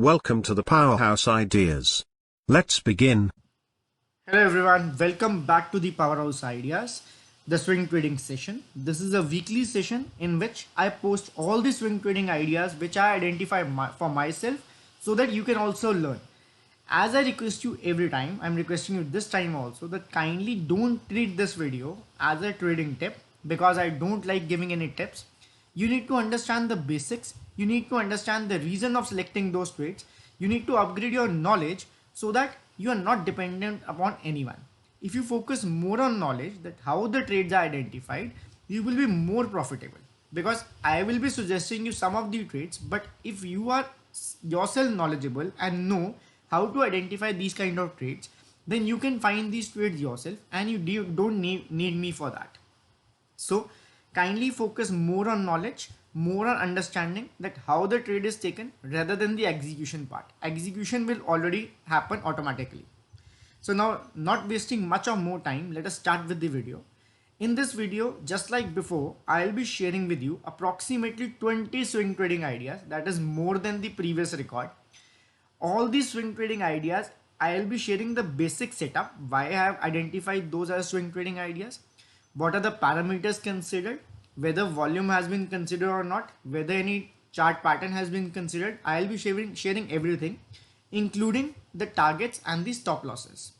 Welcome to the Powerhouse Ideas. Let's begin. Hello everyone, welcome back to the Powerhouse Ideas, the swing trading session. This is a weekly session in which I post all the swing trading ideas which I identify for myself so that you can also learn. As I request you every time, I'm requesting you this time also that kindly don't treat this video as a trading tip because I don't like giving any tips. You need to understand the basics. You need to understand the reason of selecting those trades. You need to upgrade your knowledge so that you are not dependent upon anyone. If you focus more on knowledge that how the trades are identified, you will be more profitable because I will be suggesting you some of the trades, but if you are yourself knowledgeable and know how to identify these kind of trades, then you can find these trades yourself and you don't need me for that. So kindly focus more on knowledge, more on understanding that how the trade is taken rather than the execution part. Execution will already happen automatically. So now, not wasting much of more time, let us start with the video. In this video, just like before, I'll be sharing with you approximately 20 swing trading ideas, that is more than the previous record. All these swing trading ideas, I'll be sharing the basic setup, why I have identified those as swing trading ideas, what are the parameters considered, whether volume has been considered or not, whether any chart pattern has been considered. I'll be sharing everything, including the targets and the stop losses.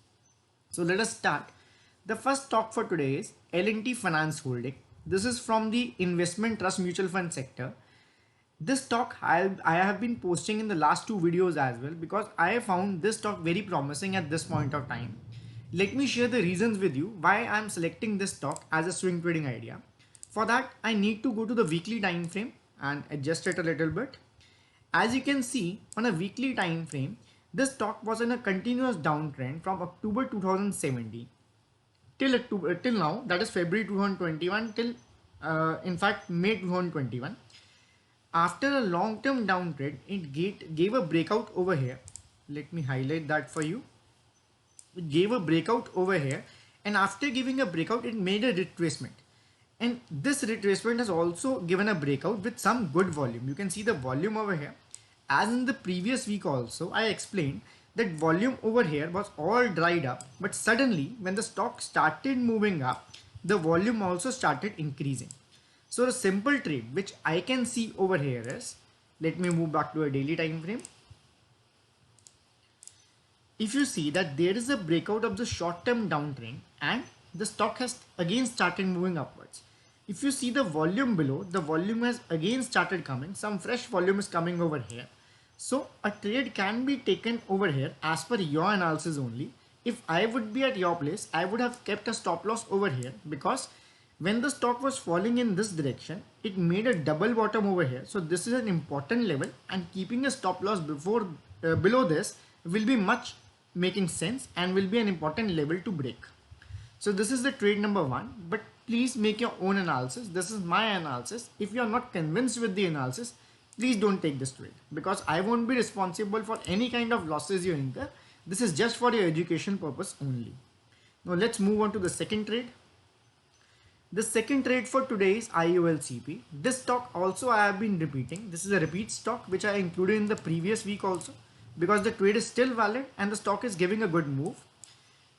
So let us start. The first stock for today is L&T Finance Holding. This is from the investment trust mutual fund sector. This stock I have been posting in the last two videos as well because I found this stock very promising at this point of time. Let me share the reasons with you why I am selecting this stock as a swing trading idea. For that, I need to go to the weekly time frame and adjust it a little bit. As you can see on a weekly time frame, this stock was in a continuous downtrend from October 2017 till now, that is February 2021 till in fact May 2021. After a long-term downtrend, it gave a breakout over here. Let me highlight that for you. It gave a breakout over here, and after giving a breakout, it made a retracement. And this retracement has also given a breakout with some good volume. You can see the volume over here. As in the previous week also, I explained that volume over here was all dried up, but suddenly when the stock started moving up, the volume also started increasing. So a simple trade which I can see over here is, let me move back to a daily time frame. If you see that there is a breakout of the short-term downtrend and the stock has again started moving upwards. If you see the volume below, the volume has again started coming. Some fresh volume is coming over here. So a trade can be taken over here as per your analysis only. If I would be at your place, I would have kept a stop loss over here because when the stock was falling in this direction, it made a double bottom over here. So this is an important level, and keeping a stop loss below this will be much making sense and will be an important level to break. So this is the trade number one, but please make your own analysis. This is my analysis. If you are not convinced with the analysis, please don't take this trade because I won't be responsible for any kind of losses you incur. This is just for your education purpose only. Now let's move on to the second trade. The second trade for today is IOLCP. This stock also I have been repeating. This is a repeat stock which I included in the previous week also because the trade is still valid and the stock is giving a good move.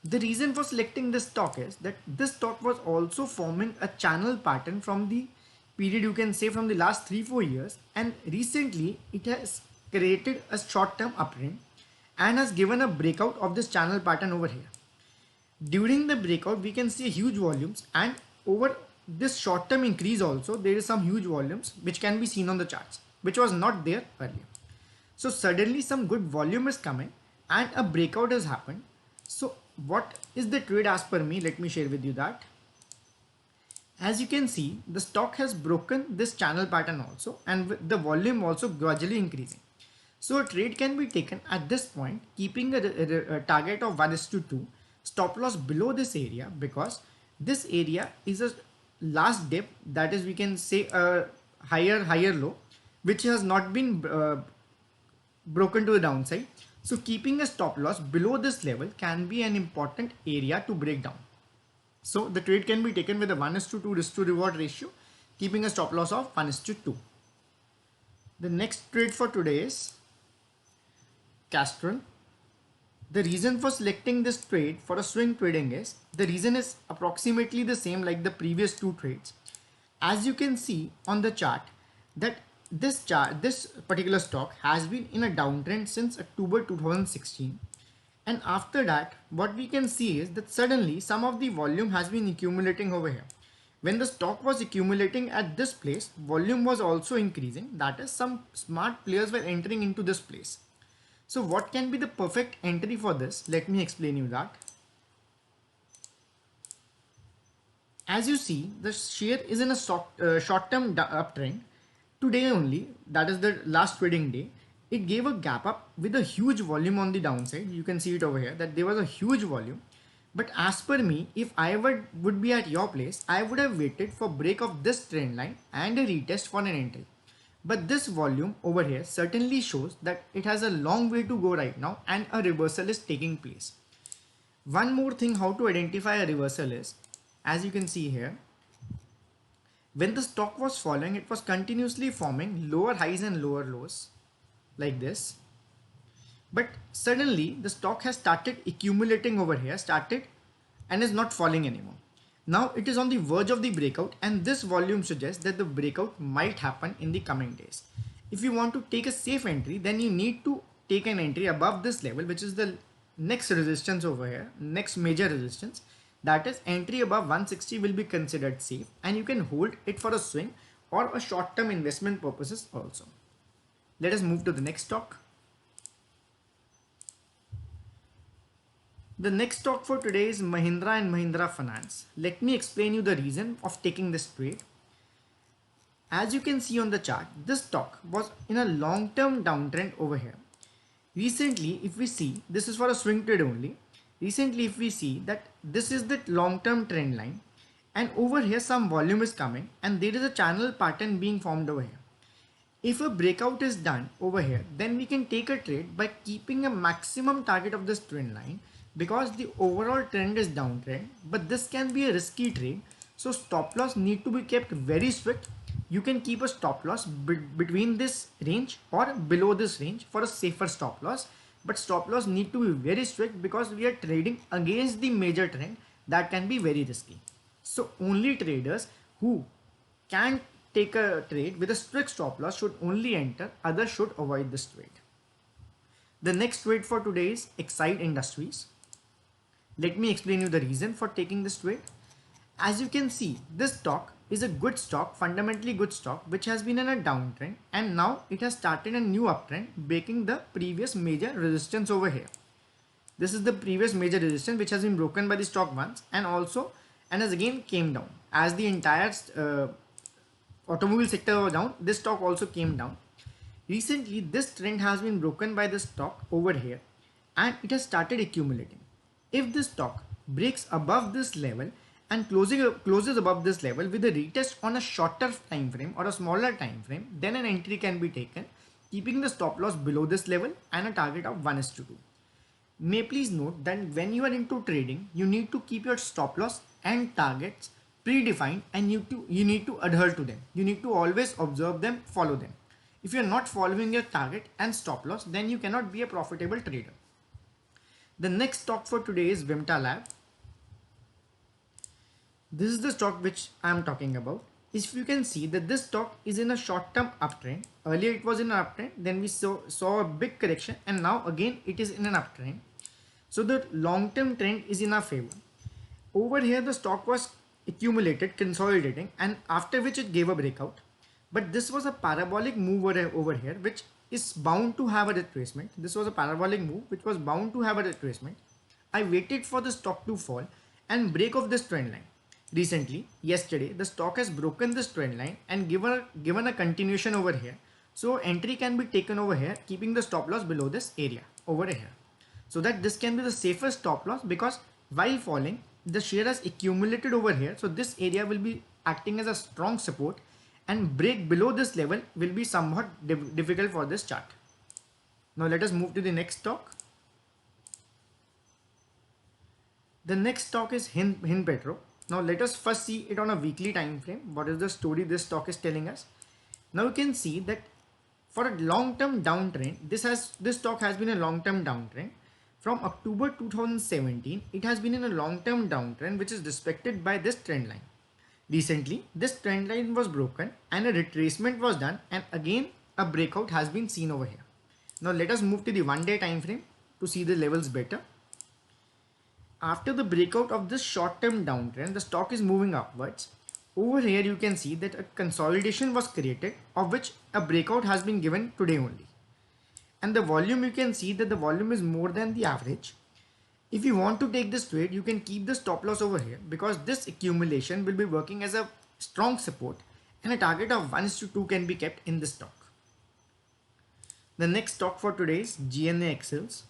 The reason for selecting this stock is that this stock was also forming a channel pattern from the period, you can say, from the last 3-4 years, and recently it has created a short-term uptrend and has given a breakout of this channel pattern over here. During the breakout we can see huge volumes, and over this short-term increase also there is some huge volumes which can be seen on the charts, which was not there earlier. So suddenly some good volume is coming and a breakout has happened. So what is the trade as per me? Let me share with you that. As you can see, the stock has broken this channel pattern also, and with the volume also gradually increasing. So a trade can be taken at this point, keeping a target of 1:2, stop loss below this area because this area is a last dip, that is we can say a higher low which has not been broken to the downside. So keeping a stop loss below this level can be an important area to break down. So the trade can be taken with a 1:2 risk to reward ratio, keeping a stop loss of 1:2. The next trade for today is Castrol. The reason for selecting this trade for a swing trading is, the reason is approximately the same like the previous two trades. As you can see on the chart that this particular stock has been in a downtrend since October 2016, and after that what we can see is that suddenly some of the volume has been accumulating over here. When the stock was accumulating at this place, volume was also increasing, that is some smart players were entering into this place. So what can be the perfect entry for this? Let me explain you that. As you see, the share is in a short-term uptrend. Today only, that is the last trading day, it gave a gap up with a huge volume on the downside. You can see it over here that there was a huge volume. But as per me, if I would be at your place, I would have waited for break of this trend line and a retest for an entry. But this volume over here certainly shows that it has a long way to go right now and a reversal is taking place. One more thing how to identify a reversal is, as you can see here, when the stock was falling, it was continuously forming lower highs and lower lows like this. But suddenly the stock has started accumulating over here, and is not falling anymore. Now it is on the verge of the breakout, and this volume suggests that the breakout might happen in the coming days. If you want to take a safe entry, then you need to take an entry above this level, which is the next resistance over here, next major resistance. That is, entry above 160 will be considered safe, and you can hold it for a swing or a short-term investment purposes also. Let us move to the next stock. The next stock for today is Mahindra and Mahindra Finance. Let me explain you the reason of taking this trade. As you can see on the chart, this stock was in a long-term downtrend over here. Recently, if we see, this is for a swing trade only. Recently, if we see that this is the long-term trend line, and over here some volume is coming and there is a channel pattern being formed over here. If a breakout is done over here, then we can take a trade by keeping a maximum target of this trend line, because the overall trend is downtrend, but this can be a risky trade. So stop loss need to be kept very strict. You can keep a stop loss between this range or below this range for a safer stop loss, but stop loss need to be very strict because we are trading against the major trend that can be very risky. So only traders who can take a trade with a strict stop loss should only enter, others should avoid this trade. The next trade for today is Exide Industries. Let me explain you the reason for taking this trade. As you can see, this stock is a good stock, fundamentally good stock, which has been in a downtrend, and now it has started a new uptrend, breaking the previous major resistance over here. This is the previous major resistance which has been broken by the stock once, and has again came down. As the entire automobile sector was down, this stock also came down. Recently, this trend has been broken by the stock over here, and it has started accumulating. If this stock breaks above this level and closes above this level with a retest on a shorter time frame or a smaller time frame, then an entry can be taken, keeping the stop loss below this level and a target of 1:2. May please note that when you are into trading, you need to keep your stop loss and targets predefined, and you need to adhere to them. You need to always observe them, follow them. If you are not following your target and stop loss, then you cannot be a profitable trader. The next stock for today is Vimta Lab. This is the stock which I am talking about. If you can see that this stock is in a short-term uptrend. Earlier it was in an uptrend, then we saw a big correction, and now again it is in an uptrend. So the long-term trend is in our favor. Over here the stock was accumulated, consolidating, and after which it gave a breakout. But this was a parabolic move over here, which is bound to have a retracement. This was a parabolic move which was bound to have a retracement. I waited for the stock to fall and break off this trend line. Recently, yesterday, the stock has broken this trend line and given a continuation over here. So entry can be taken over here, keeping the stop loss below this area over here. So that this can be the safest stop loss, because while falling, the share has accumulated over here. So this area will be acting as a strong support, and break below this level will be somewhat difficult for this chart. Now let us move to the next stock. The next stock is Hind Petro. Now let us first see it on a weekly time frame. What is the story this stock is telling us? Now you can see that for a long-term downtrend, this stock has been a long-term downtrend. From October 2017, it has been in a long-term downtrend which is respected by this trend line. Recently, this trend line was broken and a retracement was done, and again a breakout has been seen over here. Now let us move to the 1-day time frame to see the levels better. After the breakout of this short-term downtrend, the stock is moving upwards. Over here you can see that a consolidation was created, of which a breakout has been given today only. And the volume, you can see that the volume is more than the average. If you want to take this trade, you can keep the stop loss over here, because this accumulation will be working as a strong support and a target of 1:2 can be kept in this stock. The next stock for today is GNA Axles.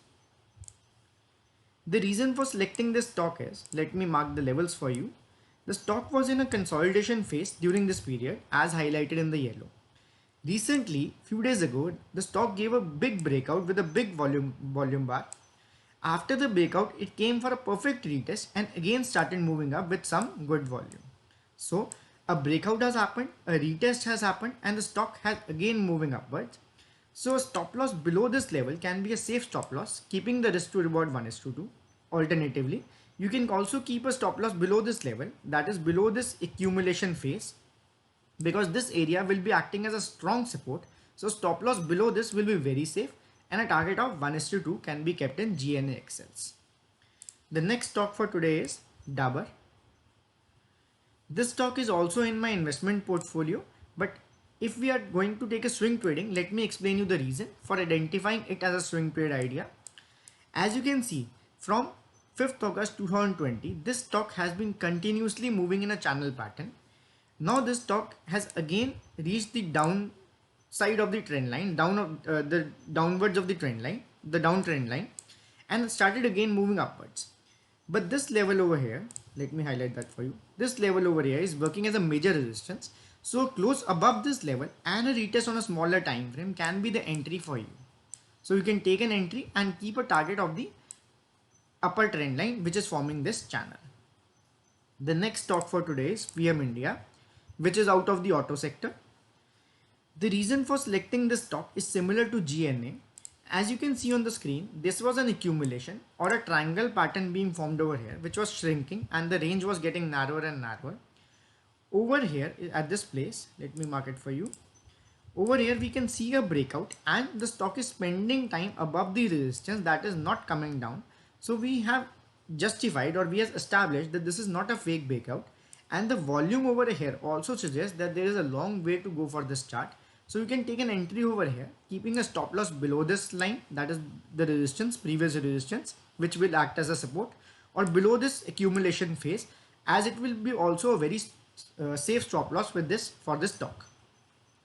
The reason for selecting this stock is, let me mark the levels for you. The stock was in a consolidation phase during this period as highlighted in the yellow. Recently, few days ago, the stock gave a big breakout with a big volume bar. After the breakout, it came for a perfect retest and again started moving up with some good volume. So a breakout has happened, a retest has happened, and the stock has again moving upwards. So a stop loss below this level can be a safe stop loss, keeping the risk to reward 1:2. Alternatively, you can also keep a stop loss below this level, that is below this accumulation phase, because this area will be acting as a strong support. So stop loss below this will be very safe, and a target of 1:2 can be kept in GNA Axles. The next stock for today is Dabur. This stock is also in my investment portfolio, but if we are going to take a swing trading, let me explain you the reason for identifying it as a swing trade idea. As you can see, from 5th August 2020, this stock has been continuously moving in a channel pattern. Now this stock has again reached the downside of the trend line, the downwards of the trend line, the downtrend line, and started again moving upwards. But this level over here, let me highlight that for you. This level over here is working as a major resistance. So close above this level and a retest on a smaller time frame can be the entry for you. So you can take an entry and keep a target of the upper trend line which is forming this channel. The next stock for today is PM India, which is out of the auto sector. The reason for selecting this stock is similar to GNA. As you can see on the screen, this was an accumulation or a triangle pattern being formed over here, which was shrinking and the range was getting narrower and narrower. Over here at this place, let me mark it for you. Over here we can see a breakout and the stock is spending time above the resistance, that is not coming down. So we have justified, or we have established that this is not a fake breakout, and the volume over here also suggests that there is a long way to go for this chart. So you can take an entry over here, keeping a stop loss below this line, that is the resistance, previous resistance, which will act as a support, or below this accumulation phase, as it will be also a very safe stop loss with this for this stock.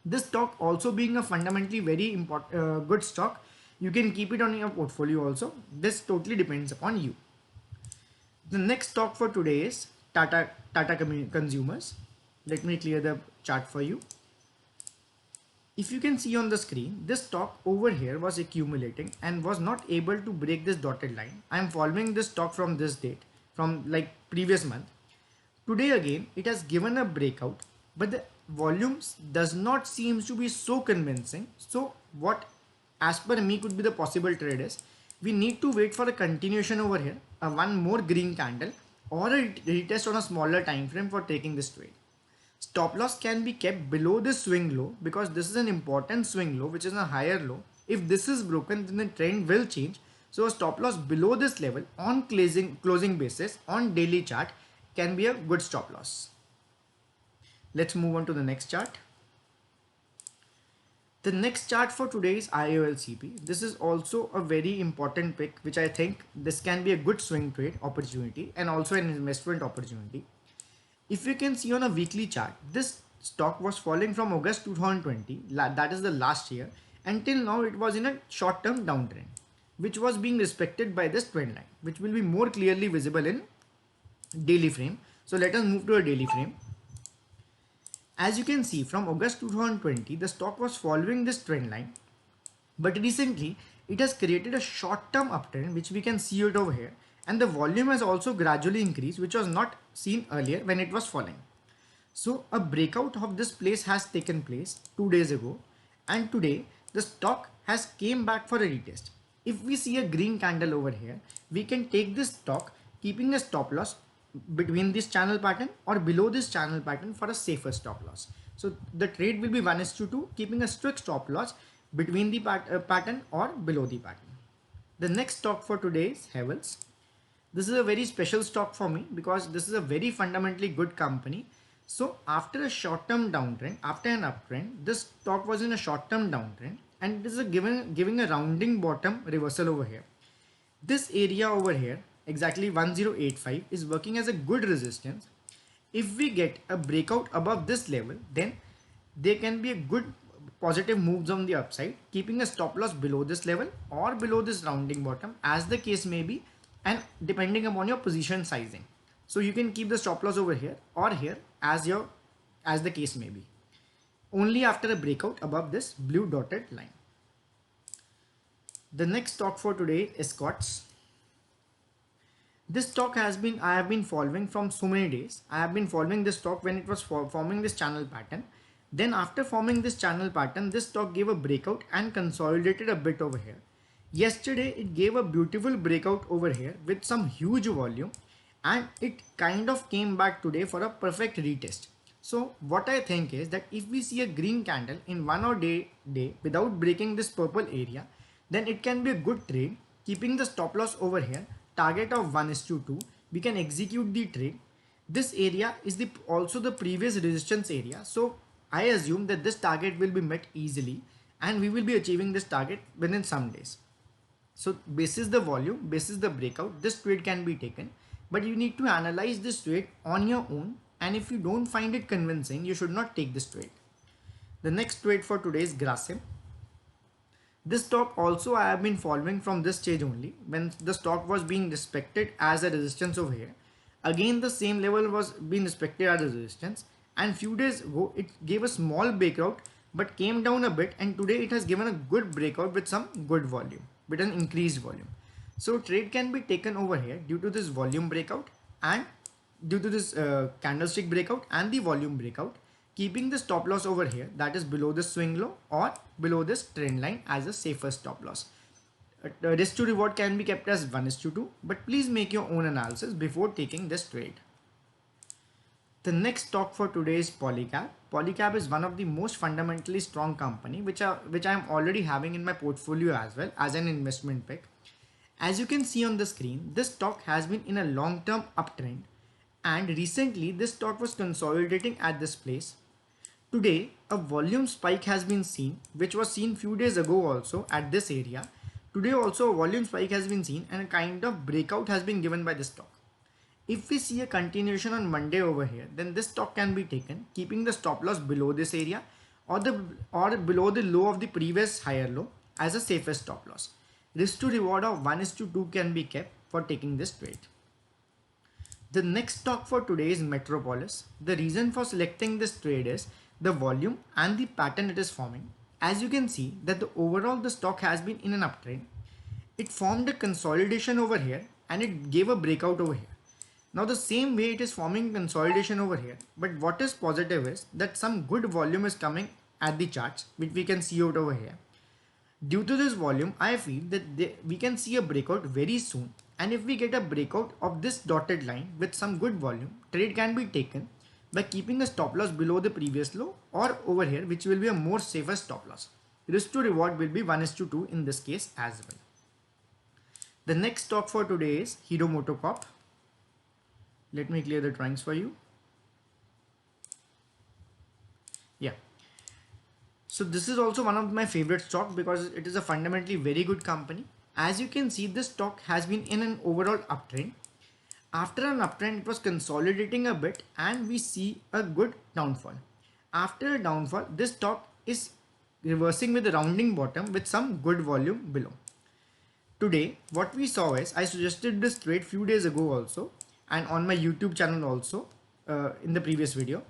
This stock also being a fundamentally very important good stock, you can keep it on your portfolio also. This totally depends upon you. The next stock for today is Tata Consumers. Let me clear the chart for you. If you can see on the screen, this stock over here was accumulating and was not able to break this dotted line. I am following this stock from this date, from like previous month. Today again, it has given a breakout, but the volumes does not seem to be so convincing. So what as per me could be the possible trade is, we need to wait for a continuation over here, a one more green candle or a retest on a smaller time frame for taking this trade. Stop loss can be kept below this swing low, because this is an important swing low which is a higher low. If this is broken, then the trend will change. So a stop loss below this level on closing basis on daily chart can be a good stop loss. Let's move on to the next chart. The next chart for today is IOLCP. This is also a very important pick, which I think this can be a good swing trade opportunity and also an investment opportunity. If you can see on a weekly chart, this stock was falling from August 2020, that is the last year, until now it was in a short-term downtrend, which was being respected by this trend line, which will be more clearly visible in daily frame. So let us move to a daily frame. As you can see, from August 2020, the stock was following this trend line, but recently it has created a short-term uptrend, which we can see it over here. And the volume has also gradually increased, which was not seen earlier when it was falling. So a breakout of this place has taken place 2 days ago, and today the stock has came back for a retest. If we see a green candle over here, we can take this stock keeping a stop loss between this channel pattern or below this channel pattern for a safer stop loss. So the trade will be 1:2, keeping a strict stop loss between the pattern or below the pattern. The next stock for today is Havells. This is a very special stock for me because this is a very fundamentally good company. So after a short-term downtrend, after an uptrend, this stock was in a short-term downtrend and it is giving a rounding bottom reversal over here. This area over here, exactly 1085, is working as a good resistance. If we get a breakout above this level, then there can be a good positive moves on the upside, keeping a stop loss below this level or below this rounding bottom as the case may be, and depending upon your position sizing. So you can keep the stop loss over here or here as the case may be, only after a breakout above this blue dotted line. The next stock for today is Escorts. This stock I have been following from so many days. I have been following this stock when it was forming this channel pattern. Then after forming this channel pattern, this stock gave a breakout and consolidated a bit over here. Yesterday, it gave a beautiful breakout over here with some huge volume, and it kind of came back today for a perfect retest. So what I think is that if we see a green candle in 1 or day without breaking this purple area, then it can be a good trade. Keeping the stop loss over here, target of 1:2, we can execute the trade. This area is also the previous resistance area. So I assume that this target will be met easily and we will be achieving this target within some days. So basis the volume, basis the breakout, this trade can be taken, but you need to analyze this trade on your own, and if you don't find it convincing, you should not take this trade. The next trade for today is Grasim. This stock also I have been following from this stage only, when the stock was being respected as a resistance over here. Again the same level was being respected as a resistance, and few days ago it gave a small breakout but came down a bit, and today it has given a good breakout with some good volume, with an increased volume. So trade can be taken over here due to this volume breakout and due to this candlestick breakout and the volume breakout, keeping the stop loss over here, that is below the swing low or below this trend line as a safer stop loss. Risk to reward can be kept as 1:2, but please make your own analysis before taking this trade. The next stock for today is Polycab. Polycab is one of the most fundamentally strong company which I am already having in my portfolio as well as an investment pick. As you can see on the screen, this stock has been in a long-term uptrend, and recently this stock was consolidating at this place. Today a volume spike has been seen, which was seen few days ago also at this area. Today also a volume spike has been seen and a kind of breakout has been given by the stock. If we see a continuation on Monday over here, then this stock can be taken, keeping the stop loss below this area or below the low of the previous higher low as a safest stop loss. Risk to reward of 1:2 can be kept for taking this trade. The next stock for today is Metropolis. The reason for selecting this trade is the volume and the pattern it is forming. As you can see that overall the stock has been in an uptrend. It formed a consolidation over here and it gave a breakout over here. Now the same way it is forming consolidation over here, but what is positive is that some good volume is coming at the charts, which we can see out over here. Due to this volume, I feel that we can see a breakout very soon, and if we get a breakout of this dotted line with some good volume, trade can be taken by keeping a stop loss below the previous low or over here, which will be a more safer stop loss. Risk to reward will be 1:2 in this case as well. The next stock for today is Hero MotoCorp. Let me clear the drawings for you. Yeah. So this is also one of my favorite stock because it is a fundamentally very good company. As you can see, this stock has been in an overall uptrend. After an uptrend, it was consolidating a bit and we see a good downfall. After a downfall, this stock is reversing with a rounding bottom with some good volume below. Today, what we saw is, I suggested this trade few days ago also, and on my YouTube channel also in the previous video.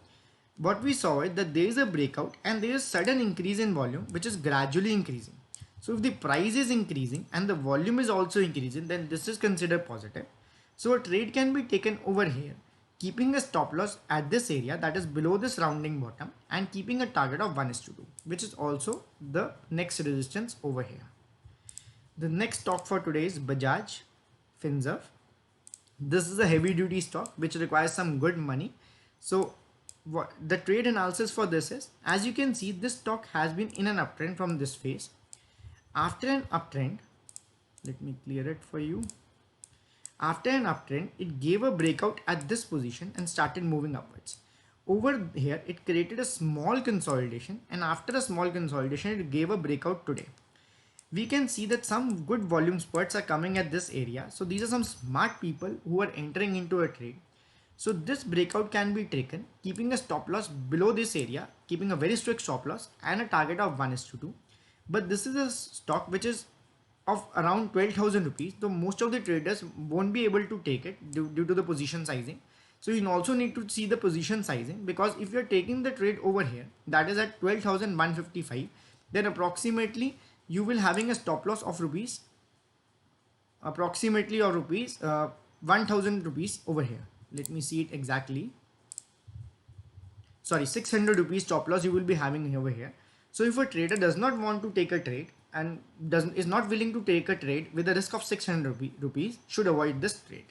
What we saw is that there is a breakout and there is sudden increase in volume which is gradually increasing. So if the price is increasing and the volume is also increasing, then this is considered positive. So a trade can be taken over here, keeping a stop loss at this area that is below this rounding bottom and keeping a target of 1:2, which is also the next resistance over here. The next stock for today is Bajaj Finserv. This is a heavy duty stock which requires some good money. So what the trade analysis for this is, as you can see, this stock has been in an uptrend from this phase. After an uptrend, let me clear it for you. After an uptrend, it gave a breakout at this position and started moving upwards. Over here, it created a small consolidation, and after a small consolidation, it gave a breakout today. We can see that some good volume spurts are coming at this area. So these are some smart people who are entering into a trade. So this breakout can be taken, keeping a stop loss below this area, keeping a very strict stop loss and a target of 1:2. But this is a stock which is of around 12,000 rupees. So most of the traders won't be able to take it due to the position sizing. So you also need to see the position sizing, because if you're taking the trade over here, that is at 12,155, then approximately you will having a stop loss of rupees, approximately of rupees 1,000 rupees over here. Let me see it exactly. Sorry, 600 rupees stop loss you will be having over here. So if a trader does not want to take a trade and is not willing to take a trade with a risk of 600 rupees, should avoid this trade.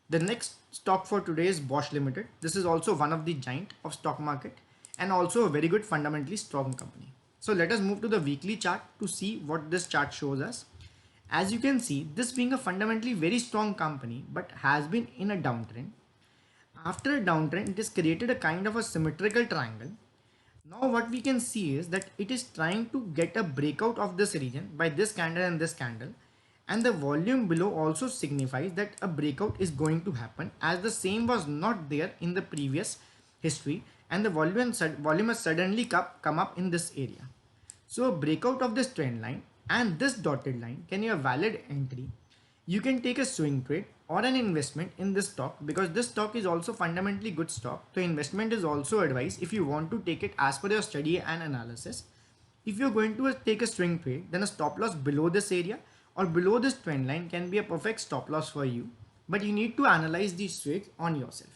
The next stock for today is Bosch Limited. This is also one of the giant of stock market and also a very good fundamentally strong company. So let us move to the weekly chart to see what this chart shows us. As you can see, this being a fundamentally very strong company but has been in a downtrend. After a downtrend, it has created a kind of a symmetrical triangle. Now what we can see is that it is trying to get a breakout of this region by this candle and this candle, and the volume below also signifies that a breakout is going to happen, as the same was not there in the previous history, and the volume has suddenly come up in this area. So a breakout of this trend line and this dotted line can be a valid entry. You can take a swing trade or an investment in this stock, because this stock is also fundamentally good stock. So investment is also advised if you want to take it as per your study and analysis. If you're going to take a swing trade, then a stop loss below this area or below this trend line can be a perfect stop loss for you, but you need to analyze these trades on yourself.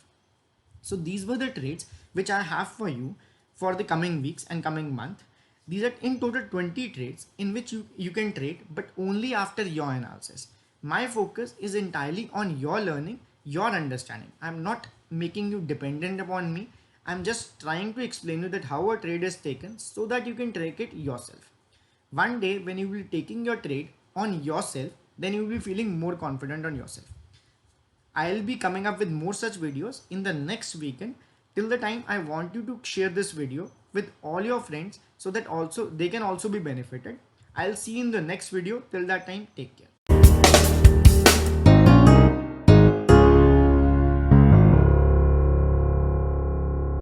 So these were the trades which I have for you for the coming weeks and coming month. These are in total 20 trades in which you can trade, but only after your analysis. My focus is entirely on your learning, your understanding. I'm not making you dependent upon me. I'm just trying to explain you that how a trade is taken so that you can take it yourself. One day when you will be taking your trade on yourself, then you will be feeling more confident on yourself. I'll be coming up with more such videos in the next weekend. Till the time, I want you to share this video with all your friends so that also they can also be benefited. I'll see you in the next video. Till that time, take care.